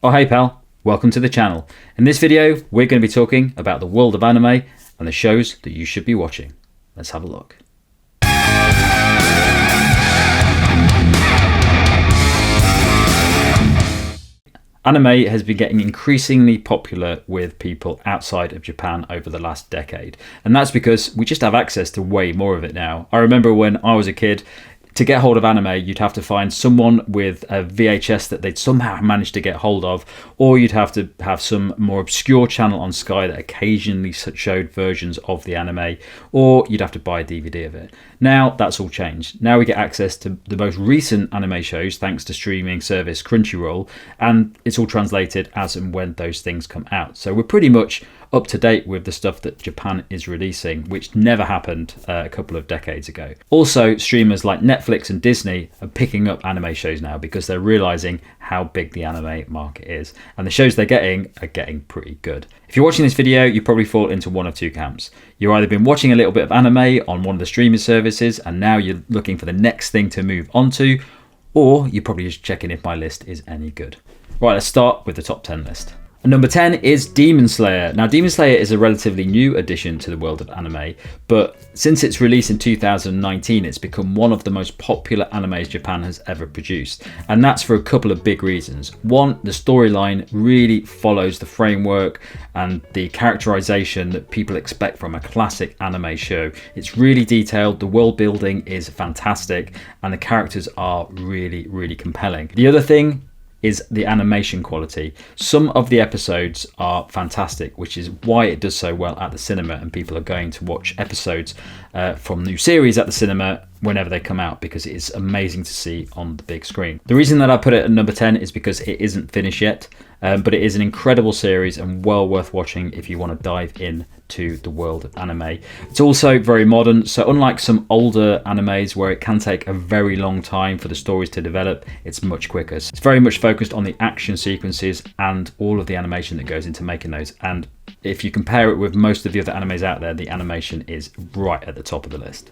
Oh hey pal, welcome to the channel. In this video we're going to be talking about the world of anime and the shows that you should be watching. Let's have a look. Anime has been getting increasingly popular with people outside of Japan over the last decade, and that's because we just have access to way more of it now. I remember when I was a kid, to get hold of anime, you'd have to find someone with a VHS that they'd somehow managed to get hold of, or you'd have to have some more obscure channel on Sky that occasionally showed versions of the anime, or you'd have to buy a DVD of it. Now that's all changed. Now we get access to the most recent anime shows thanks to streaming service Crunchyroll, and it's all translated as and when those things come out. So we're pretty much up to date with the stuff that Japan is releasing, which never happened a couple of decades ago. Also, streamers like Netflix and Disney are picking up anime shows now because they're realizing how big the anime market is, and the shows they're getting are getting pretty good. If you're watching this video, you probably fall into one of two camps. You've either been watching a little bit of anime on one of the streaming services and now you're looking for the next thing to move on to, or you're probably just checking if my list is any good. Right, let's start with the top 10 list. And number 10 is Demon Slayer. Now, Demon Slayer is a relatively new addition to the world of anime, but since its release in 2019, it's become one of the most popular animes Japan has ever produced. And that's for a couple of big reasons. One, the storyline really follows the framework and the characterization that people expect from a classic anime show. It's really detailed, the world building is fantastic, and the characters are really, really compelling. The other thing is the animation quality. Some of the episodes are fantastic, which is why it does so well at the cinema, and people are going to watch episodes from new series at the cinema whenever they come out, because it is amazing to see on the big screen. The reason that I put it at number 10 is because it isn't finished yet, but it is an incredible series and well worth watching if you want to dive in to the world of anime. It's also very modern, so unlike some older animes where it can take a very long time for the stories to develop, it's much quicker. It's very much focused on the action sequences and all of the animation that goes into making those, and if you compare it with most of the other animes out there, the animation is right at the top of the list.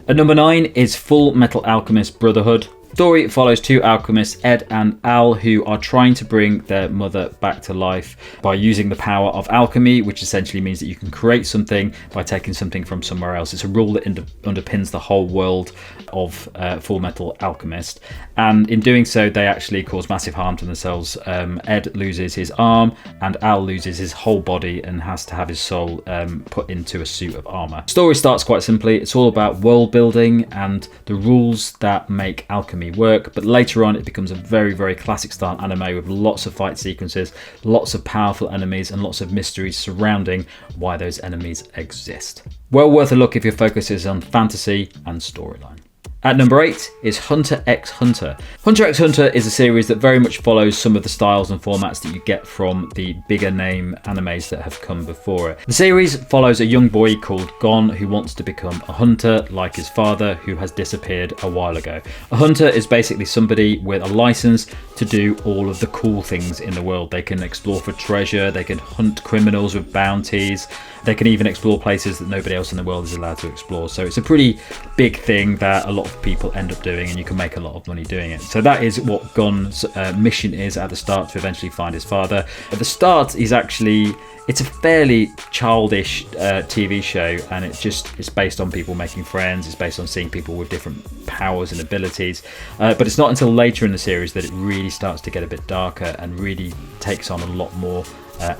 At number 9 is Fullmetal Alchemist Brotherhood. The story follows two alchemists, Ed and Al, who are trying to bring their mother back to life by using the power of alchemy, which essentially means that you can create something by taking something from somewhere else. It's a rule that underpins the whole world of Fullmetal Alchemist, and in doing so they actually cause massive harm to themselves. Ed loses his arm and Al loses his whole body and has to have his soul put into a suit of armor. The story starts quite simply. It's all about world building and the rules that make alchemy work, but later on it becomes a very, very classic style anime with lots of fight sequences, lots of powerful enemies, and lots of mysteries surrounding why those enemies exist. Well worth a look if your focus is on fantasy and storyline. At number 8 is Hunter x Hunter. Hunter x Hunter is a series that very much follows some of the styles and formats that you get from the bigger name animes that have come before it. The series follows a young boy called Gon who wants to become a hunter like his father, who has disappeared a while ago. A hunter is basically somebody with a license to do all of the cool things in the world. They can explore for treasure, they can hunt criminals with bounties, they can even explore places that nobody else in the world is allowed to explore. So it's a pretty big thing that a lot of people end up doing, and you can make a lot of money doing it. So that is what Gon's mission is at the start, to eventually find his father. At the start, it's a fairly childish TV show, and it's based on people making friends. It's based on seeing people with different powers and abilities, but it's not until later in the series that it really starts to get a bit darker and really takes on a lot more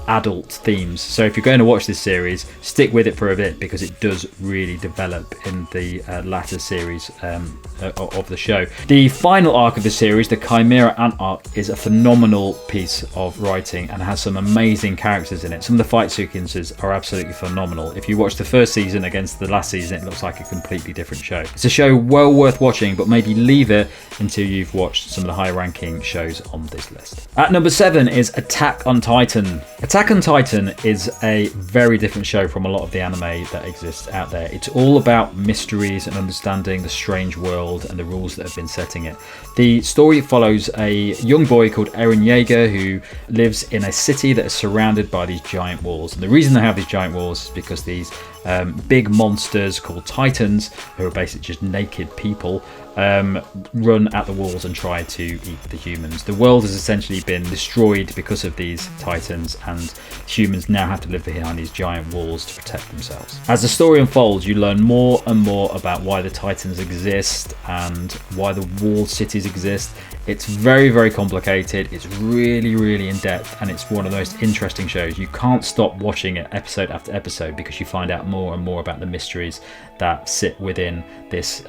adult themes. So if you're going to watch this series, stick with it for a bit, because it does really develop in the latter series of the show. The final arc of the series, the Chimera Ant arc, is a phenomenal piece of writing and has some amazing characters in it. Some of the fight sequences are absolutely phenomenal. If you watch the first season against the last season, it looks like a completely different show. It's a show well worth watching, but maybe leave it until you've watched some of the higher ranking shows on this list. At number 7 is Attack on Titan. Attack on Titan is a very different show from a lot of the anime that exists out there. It's all about mysteries and understanding the strange world and the rules that have been setting it. The story follows a young boy called Eren Yeager who lives in a city that is surrounded by these giant walls. And the reason they have these giant walls is because these big monsters called Titans, who are basically just naked people, run at the walls and try to eat the humans. The world has essentially been destroyed because of these Titans, and humans now have to live behind these giant walls to protect themselves. As the story unfolds, you learn more and more about why the Titans exist and why the walled cities exist. It's very, very complicated. It's really, really in depth, and it's one of the most interesting shows. You can't stop watching it episode after episode because you find out more and more about the mysteries that sit within this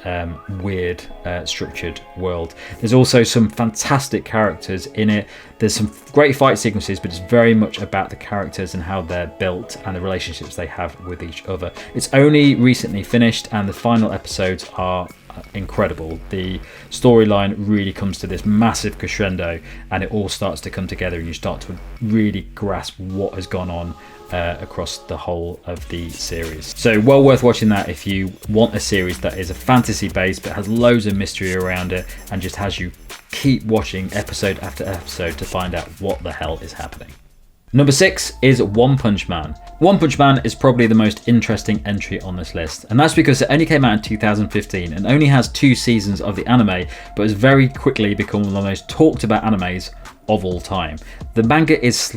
weird structured world. There's also some fantastic characters in it. There's some great fight sequences, but it's very much about the characters and how they're built and the relationships they have with each other. It's only recently finished, and the final episodes are incredible. The storyline really comes to this massive crescendo, and it all starts to come together, and you start to really grasp what has gone on across the whole of the series. So well worth watching that if you want a series that is a fantasy based but has loads of mystery around it and just has you keep watching episode after episode to find out what the hell is happening. Number 6 is One Punch Man. One Punch Man is probably the most interesting entry on this list, and that's because it only came out in 2015 and only has 2 seasons of the anime, but has very quickly become one of the most talked about animes of all time. The manga is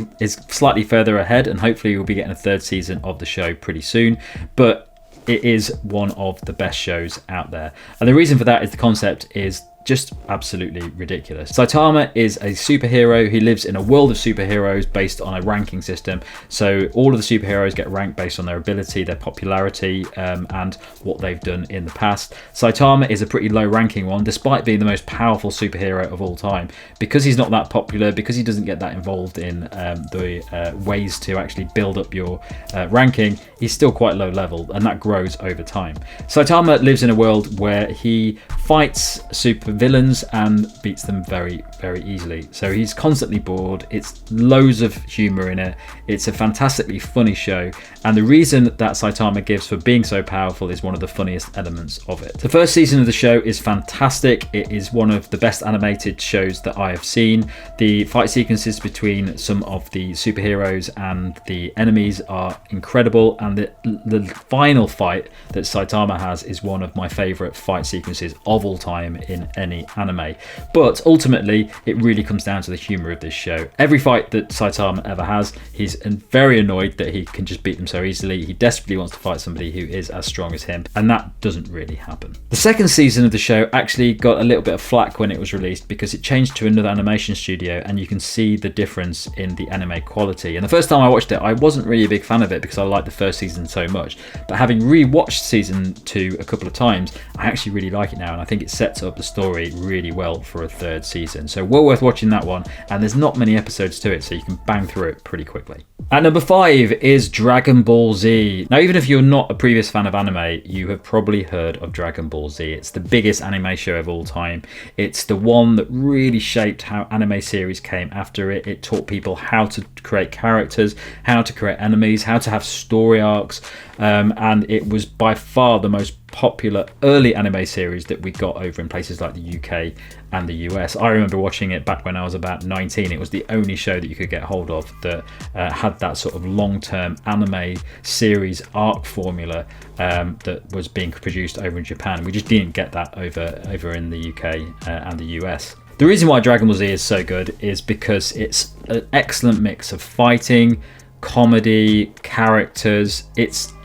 slightly further ahead, and hopefully we'll be getting a 3rd season of the show pretty soon, but it is one of the best shows out there. And the reason for that is the concept is just absolutely ridiculous. Saitama is a superhero. He lives in a world of superheroes based on a ranking system. So all of the superheroes get ranked based on their ability, their popularity, and what they've done in the past. Saitama is a pretty low ranking one, despite being the most powerful superhero of all time. Because he's not that popular, because he doesn't get that involved in the ways to actually build up your ranking, he's still quite low level, and that grows over time. Saitama lives in a world where he fights super villains and beats them very, very easily. So he's constantly bored. It's loads of humor in it. It's a fantastically funny show, and the reason that Saitama gives for being so powerful is one of the funniest elements of it. The 1st season of the show is fantastic. It is one of the best animated shows that I have seen. The fight sequences between some of the superheroes and the enemies are incredible, and the final fight that Saitama has is one of my favorite fight sequences of all time in any anime. But ultimately it really comes down to the humor of this show. Every fight that Saitama ever has, he's very annoyed that he can just beat them so easily. He desperately wants to fight somebody who is as strong as him, and that doesn't really happen. The 2nd season of the show actually got a little bit of flack when it was released because it changed to another animation studio, and you can see the difference in the anime quality. And the first time I watched it, I wasn't really a big fan of it because I liked the 1st season so much, but having re-watched season 2 a couple of times, I actually really like it now, and I think it sets up the story really well for a 3rd season. So well worth watching that one, and there's not many episodes to it, so you can bang through it pretty quickly. At number 5 is Dragon Ball Z. Now, even if you're not a previous fan of anime, you have probably heard of Dragon Ball Z. It's the biggest anime show of all time. It's the one that really shaped how anime series came after it. It taught people how to create characters, how to create enemies, how to have story arcs, and it was by far the most popular early anime series that we got over in places like the UK and the US. I remember watching it back when I was about 19. It was the only show that you could get hold of that had that sort of long-term anime series arc formula that was being produced over in Japan. We just didn't get that over in the UK and the US. The reason why Dragon Ball Z is so good is because it's an excellent mix of fighting, comedy, characters.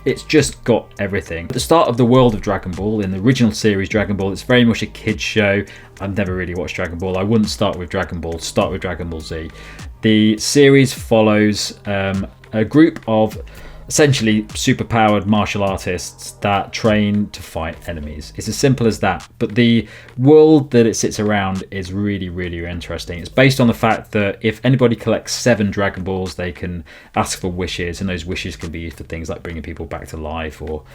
It's just got everything. At the start of the world of Dragon Ball, in the original series Dragon Ball, it's very much a kid's show. I've never really watched Dragon Ball. I wouldn't start with Dragon Ball, start with Dragon Ball Z. The series follows a group of essentially superpowered martial artists that train to fight enemies. It's as simple as that. But the world that it sits around is really, really interesting. It's based on the fact that if anybody collects 7 Dragon Balls, they can ask for wishes, and those wishes can be used for things like bringing people back to life or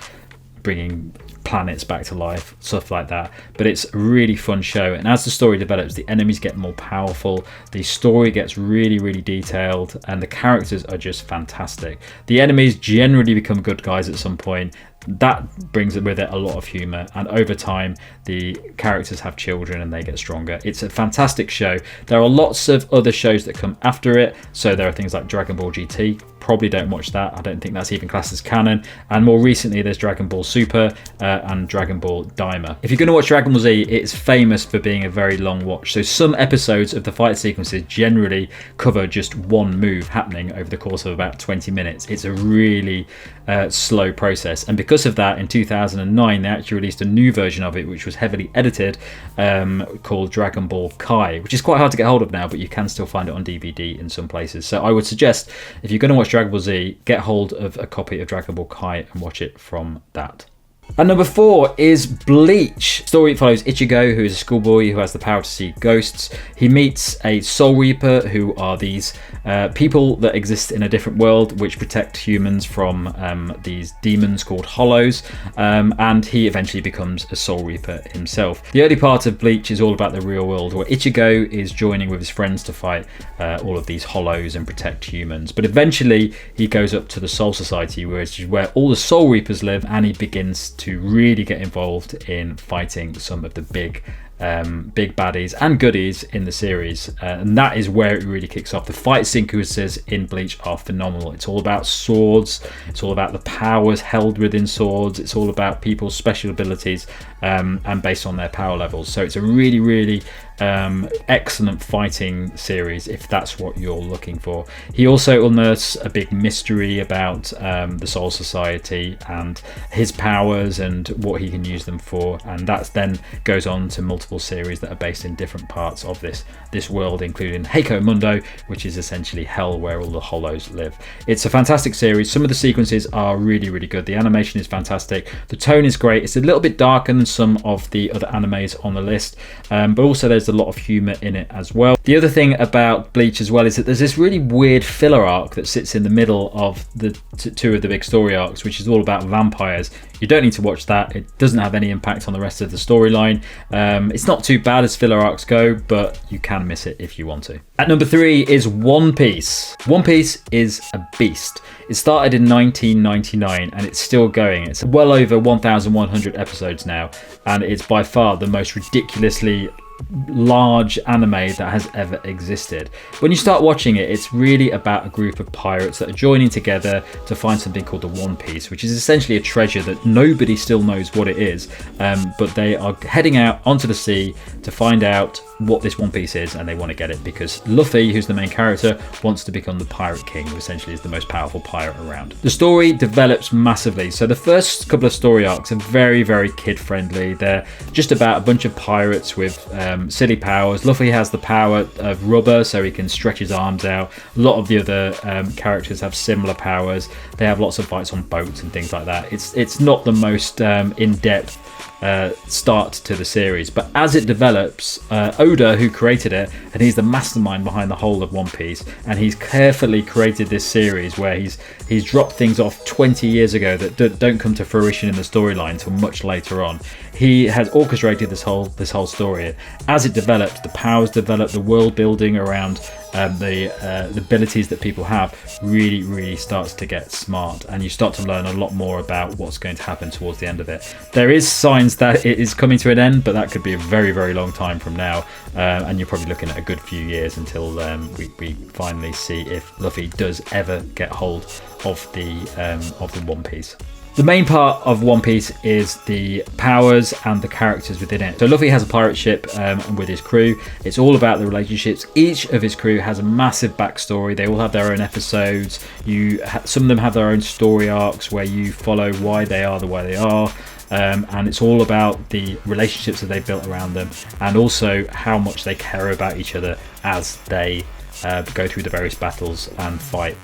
bringing planets back to life, stuff like that. But it's a really fun show, and as the story develops, the enemies get more powerful, the story gets really, really detailed, and the characters are just fantastic. The enemies generally become good guys at some point. That brings with it a lot of humor, and over time the characters have children and they get stronger. It's a fantastic show. There are lots of other shows that come after it, so there are things like Dragon Ball GT, probably don't watch that. I don't think that's even classed as canon. And more recently, there's Dragon Ball Super and Dragon Ball Daima. If you're going to watch Dragon Ball Z, it's famous for being a very long watch. So some episodes of the fight sequences generally cover just one move happening over the course of about 20 minutes. It's a really slow process. And because of that, in 2009, they actually released a new version of it, which was heavily edited, called Dragon Ball Kai, which is quite hard to get hold of now, but you can still find it on DVD in some places. So I would suggest, if you're going to watch Dragon Ball Z, get hold of a copy of Dragon Ball Kai and watch it from that. And number 4 is Bleach. The story follows Ichigo, who is a schoolboy who has the power to see ghosts. He meets a Soul Reaper, who are these people that exist in a different world, which protect humans from these demons called Hollows. And he eventually becomes a Soul Reaper himself. The early part of Bleach is all about the real world, where Ichigo is joining with his friends to fight all of these Hollows and protect humans. But eventually he goes up to the Soul Society, where all the Soul Reapers live, and he begins to really get involved in fighting some of the big baddies and goodies in the series, and that is where it really kicks off. The fight sequences in Bleach are phenomenal. It's all about swords, it's all about the powers held within swords, it's all about people's special abilities and based on their power levels. So it's a really excellent fighting series if that's what you're looking for. He also unearths a big mystery about the Soul Society and his powers and what he can use them for, and that then goes on to multiple series that are based in different parts of this world, including Heiko Mundo, which is essentially hell where all the Hollows live. It's a fantastic series. Some of the sequences are really good. The animation is fantastic, the tone is great. It's a little bit darker than some of the other animes on the list, but also there's a lot of humor in it as well. The other thing about Bleach as well is that there's this really weird filler arc that sits in the middle of the two of the big story arcs, which is all about vampires. You don't need to watch that. It doesn't have any impact on the rest of the storyline. It's not too bad as filler arcs go, but you can miss it if you want to. At number 3 is One Piece. One Piece is a beast. It started in 1999 and it's still going. It's well over 1,100 episodes now, and it's by far the most ridiculously large anime that has ever existed. When you start watching it, it's really about a group of pirates that are joining together to find something called the One Piece, which is essentially a treasure that nobody still knows what it is, but they are heading out onto the sea to find out what this One Piece is, and they want to get it because Luffy, who's the main character, wants to become the Pirate King, who essentially is the most powerful pirate around. The story develops massively. So the first couple of story arcs are very kid friendly. They're just about a bunch of pirates with silly powers. Luffy has the power of rubber, so he can stretch his arms out. A lot of the other characters have similar powers. They have lots of fights on boats and things like that. It's not the most in-depth start to the series, but as it develops, Oda, who created it, and he's the mastermind behind the whole of One Piece, and he's carefully created this series where he's dropped things off 20 years ago that don't come to fruition in the storyline until much later on. He has orchestrated this whole story. As it develops, the powers develop, the world building around the abilities that people have really starts to get smart, and you start to learn a lot more about what's going to happen towards the end of it. There is signs that it is coming to an end, but that could be a very long time from now, and you're probably looking at a good few years until we finally see if Luffy does ever get hold of the One Piece. The main part of One Piece is the powers and the characters within it. So Luffy has a pirate ship with his crew. It's all about the relationships. Each of his crew has a massive backstory. They all have their own episodes. Some of them have their own story arcs where you follow why they are the way they are. And it's all about the relationships that they built around them, and also how much they care about each other as they go through the various battles and fight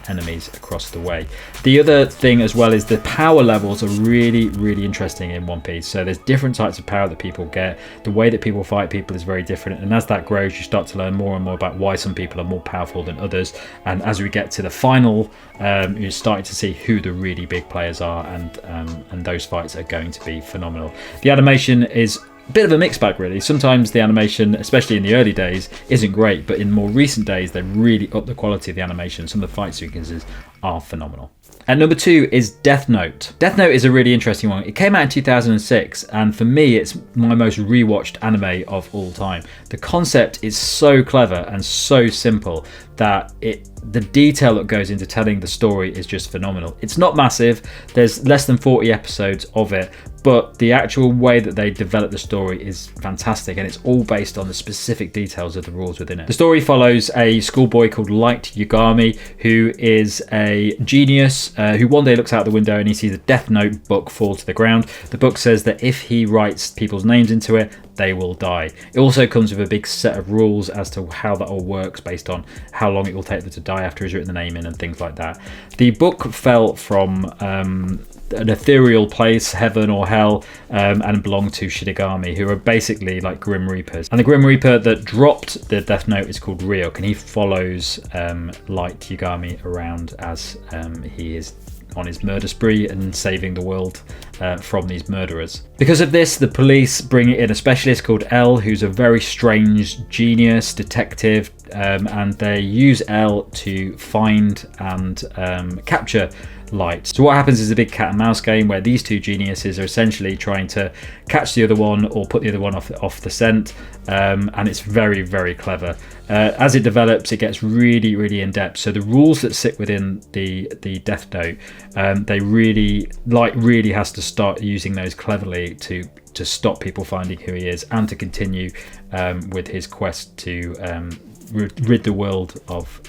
enemies across the way. The other thing as well is the power levels are really interesting in One Piece. So there's different types of power that people get. The way that people fight people is very different, and as that grows, you start to learn more and more about why some people are more powerful than others. And as we get to the final, you're starting to see who the really big players are, and those fights are going to be phenomenal. The animation is bit of a mixed bag really. Sometimes the animation, especially in the early days, isn't great, but in more recent days they really up the quality of the animation. Some of the fight sequences are phenomenal. At number 2 is Death Note. Death Note is a really interesting one. It came out in 2006, and for me, it's my most rewatched anime of all time. The concept is so clever and so simple that the detail that goes into telling the story is just phenomenal. It's not massive. There's less than 40 episodes of it, but the actual way that they develop the story is fantastic, and it's all based on the specific details of the rules within it. The story follows a schoolboy called Light Yagami, who is a genius who one day looks out the window and he sees a Death Note book fall to the ground. The book says that if he writes people's names into it, they will die. It also comes with a big set of rules as to how that all works, based on how long it will take them to die after he's written the name in and things like that. The book fell from an ethereal place, heaven or hell, and belonged to Shinigami, who are basically like Grim Reapers. And the Grim Reaper that dropped the Death Note is called Ryuk, and he follows Light Yagami around as he is on his murder spree and saving the world from these murderers. Because of this, the police bring in a specialist called L, who's a very strange genius detective, and they use L to find and capture Light. So what happens is a big cat and mouse game where these two geniuses are essentially trying to catch the other one or put the other one off the scent, and it's very, very clever. As it develops, it gets really, really in depth. So the rules that sit within the Death Note, they really has to start using those cleverly to stop people finding who he is, and to continue with his quest to rid the world of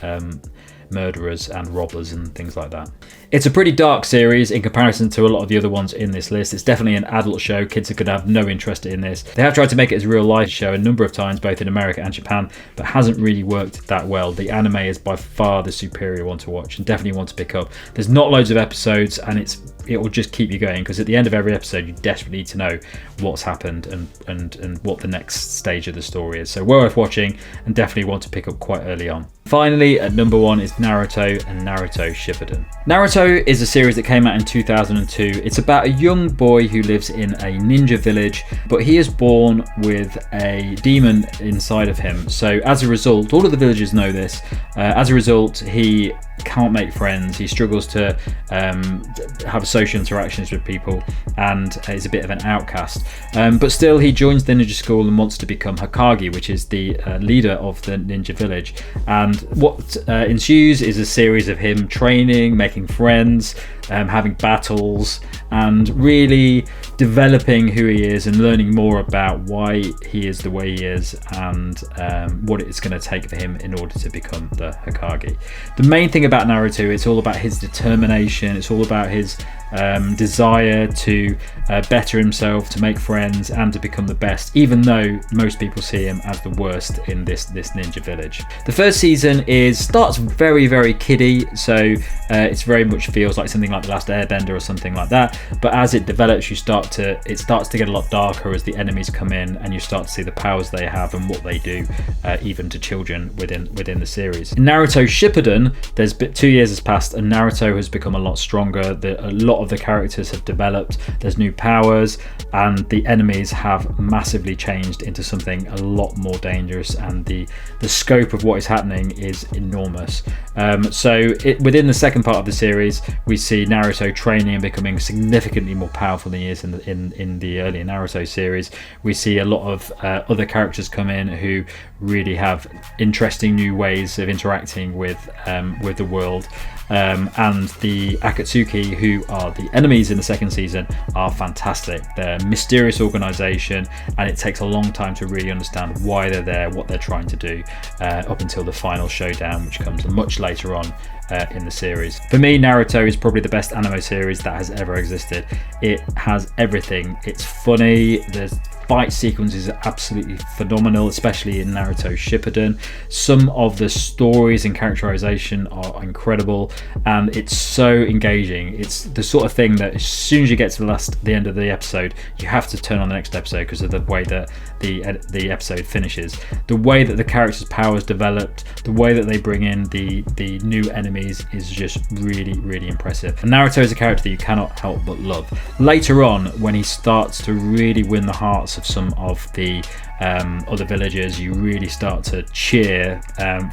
murderers and robbers and things like that. It's a pretty dark series in comparison to a lot of the other ones in this list. It's definitely an adult show. Kids are going to have no interest in this. They have tried to make it as a real life show a number of times, both in America and Japan, but hasn't really worked that well. The anime is by far the superior one to watch, and definitely one to pick up. There's not loads of episodes, and it will just keep you going, because at the end of every episode you desperately need to know what's happened and what the next stage of the story is. So well worth watching, and definitely one to pick up quite early on. Finally, at number 1 is Naruto and Naruto Shippuden. Naruto is a series that came out in 2002. It's about a young boy who lives in a ninja village, but he is born with a demon inside of him. So as a result, all of the villagers know this. As a result, he can't make friends. He struggles to have social interactions with people, and is a bit of an outcast. But still, he joins the ninja school and wants to become Hokage, which is the leader of the ninja village. And what ensues is a series of him training, making friends, having battles, and really developing who he is and learning more about why he is the way he is, and what it's going to take for him in order to become the Hokage. The main thing about Naruto, it's all about his determination. It's all about his desire to better himself, to make friends, and to become the best, even though most people see him as the worst in this ninja village. The first season starts very, very kiddie, so it's very much feels like something like The Last Airbender or something like that. But as it develops, it starts to get a lot darker as the enemies come in, and you start to see the powers they have and what they do, even to children within the series. In Naruto Shippuden, 2 years has passed, and Naruto has become a lot stronger. A lot of the characters have developed. There's new powers, and the enemies have massively changed into something a lot more dangerous, and the scope of what is happening is enormous. Within the second part of the series, we see Naruto training and becoming significantly more powerful than he is in the earlier Naruto series. We see a lot of other characters come in who really have interesting new ways of interacting with the world. And the Akatsuki, who are the enemies in the second season, are fantastic. They're a mysterious organisation, and it takes a long time to really understand why they're there, what they're trying to do, up until the final showdown, which comes much later on in the series. For me, Naruto is probably the best anime series that has ever existed. It has everything. It's funny. There's fight sequences are absolutely phenomenal, especially in Naruto Shippuden. Some of the stories and characterization are incredible, and it's so engaging. It's the sort of thing that as soon as you get to the end of the episode, you have to turn on the next episode because of the way that the episode finishes. The way that the characters' powers developed, the way that they bring in the new enemies is just really, really impressive. And Naruto is a character that you cannot help but love. Later on, when he starts to really win the hearts of some of the other villagers, you really start to cheer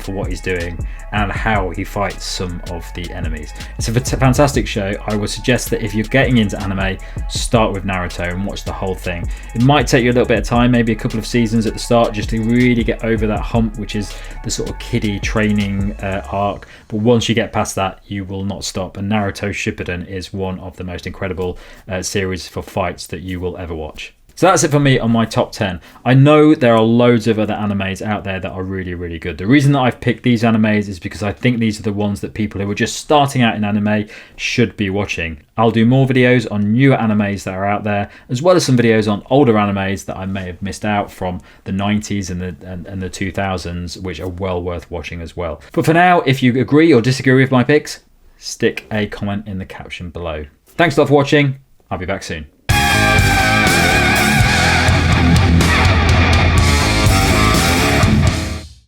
for what he's doing and how he fights some of the enemies. It's a fantastic show. I would suggest that if you're getting into anime, start with Naruto and watch the whole thing. It might take you a little bit of time, maybe a couple of seasons at the start, just to really get over that hump, which is the sort of kiddie training arc. But once you get past that, you will not stop. And Naruto Shippuden is one of the most incredible series for fights that you will ever watch. So that's it for me on my top 10. I know there are loads of other animes out there that are really, really good. The reason that I've picked these animes is because I think these are the ones that people who are just starting out in anime should be watching. I'll do more videos on newer animes that are out there, as well as some videos on older animes that I may have missed out from the 90s and the 2000s, which are well worth watching as well. But for now, if you agree or disagree with my picks, stick a comment in the caption below. Thanks a lot for watching. I'll be back soon.